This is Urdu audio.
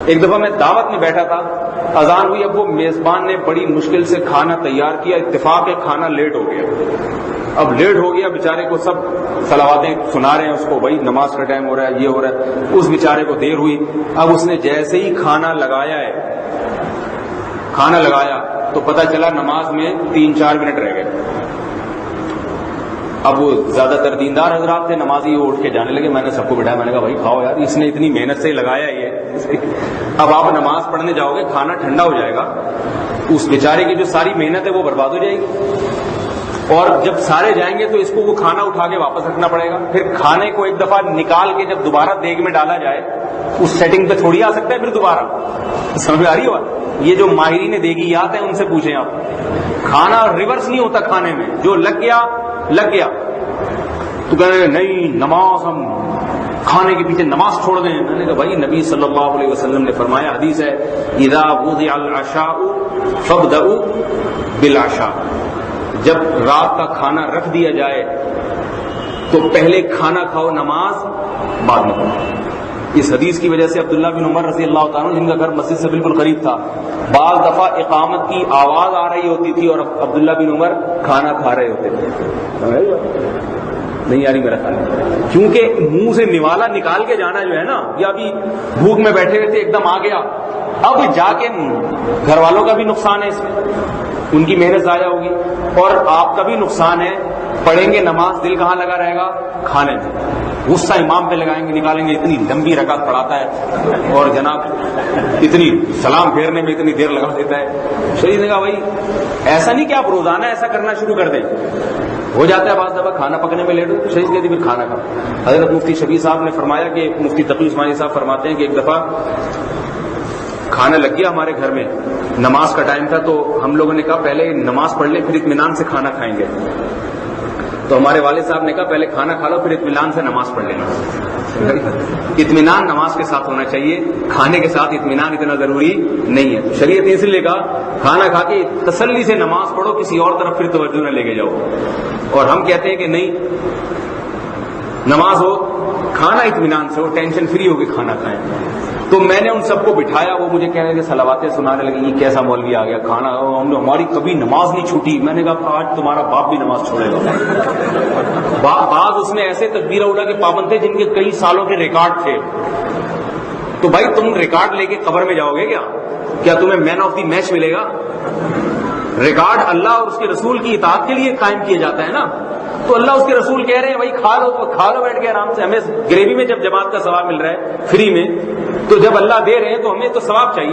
ایک دفعہ میں دعوت میں بیٹھا تھا، اذان ہوئی، اب وہ میزبان نے بڑی مشکل سے کھانا تیار کیا، اتفاق ہے کھانا لیٹ ہو گیا۔ اب لیٹ ہو گیا، بیچارے کو سب صلواتیں سنا رہے ہیں اس کو، بھائی نماز کا ٹائم ہو رہا ہے، یہ ہو رہا ہے، اس بیچارے کو دیر ہوئی۔ اب اس نے جیسے ہی کھانا لگایا تو پتہ چلا نماز میں 3-4 منٹ رہ گئے۔ اب وہ زیادہ تر دیندار حضرات تھے، نمازی وہ اٹھ کے جانے لگے، میں نے سب کو بٹھایا، میں نے کہا بھائی کھاؤ یار، اس نے اتنی محنت سے لگایا یہ، اب آپ نماز پڑھنے جاؤ گے کھانا ٹھنڈا ہو جائے گا، اس بیچارے کی جو ساری محنت ہے وہ برباد ہو جائے گی، اور جب سارے جائیں گے تو اس کو وہ کھانا اٹھا کے واپس رکھنا پڑے گا، پھر کھانے کو ایک دفعہ نکال کے جب دوبارہ دیگ میں ڈالا جائے اس سیٹنگ پہ تھوڑی آ سکتا ہے پھر دوبارہ، سمجھ میں آ رہی ہو؟ یہ جو ماہرین دیگیات ہیں ان سے پوچھیں آپ، کھانا ریورس نہیں ہوتا کھانے میں، جو لگ گیا تو کہہ رہے نہیں نماز ہم کھانے کے پیچھے نماز چھوڑ دیں۔ میں نے کہا بھائی نبی صلی اللہ علیہ وسلم نے فرمایا، حدیث ہے اذا وضع العشاء فابدؤوا بالعشاء، جب رات کا کھانا رکھ دیا جائے تو پہلے کھانا کھاؤ، نماز بعد میں پڑھو۔ اس حدیث کی وجہ سے عبداللہ بن عمر رضی اللہ تعالیٰ عنہ، جن کا گھر مسجد سے بالکل قریب تھا، بعض دفعہ اقامت کی آواز آ رہی ہوتی تھی اور عبداللہ بن عمر کھانا کھا رہے ہوتے تھے۔ نہیں یاری میرا خیال، کیونکہ منہ سے نوالا نکال کے جانا جو ہے نا، یا ابھی بھوک میں بیٹھے ہوئے تھے ایک دم آ گیا، اب جا کے گھر والوں کا بھی نقصان ہے اس میں، ان کی محنت ضائع ہوگی اور آپ کا بھی نقصان ہے۔ پڑھیں گے نماز، دل کہاں لگا رہے گا؟ کھانے میں، غصہ امام پہ لگائیں گے، نکالیں گے، اتنی لمبی رکعت پڑھاتا ہے اور جناب اتنی سلام پھیرنے میں اتنی دیر لگا دیتا ہے۔ شریف نے کہا بھائی ایسا نہیں کہ آپ روزانہ ایسا کرنا شروع کر دیں، ہو جاتا ہے بعض دفعہ کھانا پکنے میں لیٹ ہو تو شریف کہتی پھر کھانا کھاؤ۔ حضرت مفتی شفیع صاحب نے فرمایا کہ مفتی تقی عثمانی صاحب فرماتے ہیں کہ ایک دفعہ کھانا لگ گیا ہمارے گھر میں، نماز کا ٹائم تھا، تو ہم لوگوں نے کہا پہلے نماز پڑھ لیں پھر اطمینان سے کھانا کھائیں گے، تو ہمارے والد صاحب نے کہا پہلے کھانا کھا لو پھر اطمینان سے نماز پڑھ لینا۔ اطمینان نماز کے ساتھ ہونا چاہیے، کھانے کے ساتھ اطمینان اتنا ضروری نہیں ہے۔ شریعت نے اس لیے کہا کھانا کھا کے تسلی سے نماز پڑھو، کسی اور طرف پھر توجہ نہ لے کے جاؤ، اور ہم کہتے ہیں کہ نہیں، نماز ہو کھانا اطمینان سے ہو، ٹینشن فری ہو کے کھانا کھائیں۔ تو میں نے ان سب کو بٹھایا، وہ مجھے کہہ رہے تھے صلواتیں سنانے لگے، یہ کیسا مولوی آ گیا، کھانا ہماری کبھی نماز نہیں چھوٹی۔ میں نے کہا آج تمہارا باپ بھی نماز چھوڑے گا۔ بعض اس میں ایسے تکبیرہ اولیٰ کے پابند تھے جن کے کئی سالوں کے ریکارڈ تھے، تو بھائی تم ریکارڈ لے کے قبر میں جاؤ گے کیا تمہیں مین آف دی میچ ملے گا؟ ریکارڈ اللہ اور اس کے رسول کی اطاعت کے لیے قائم کیا جاتا ہے نا، تو اللہ اس کے رسول کہہ رہے ہیں بھائی کھا لو تو کھا لو بیٹھ کے آرام سے، ہمیں گریوی میں جب جماعت کا ثواب مل رہا ہے فری میں، تو جب اللہ دے رہے ہیں تو ہمیں تو ثواب چاہیے۔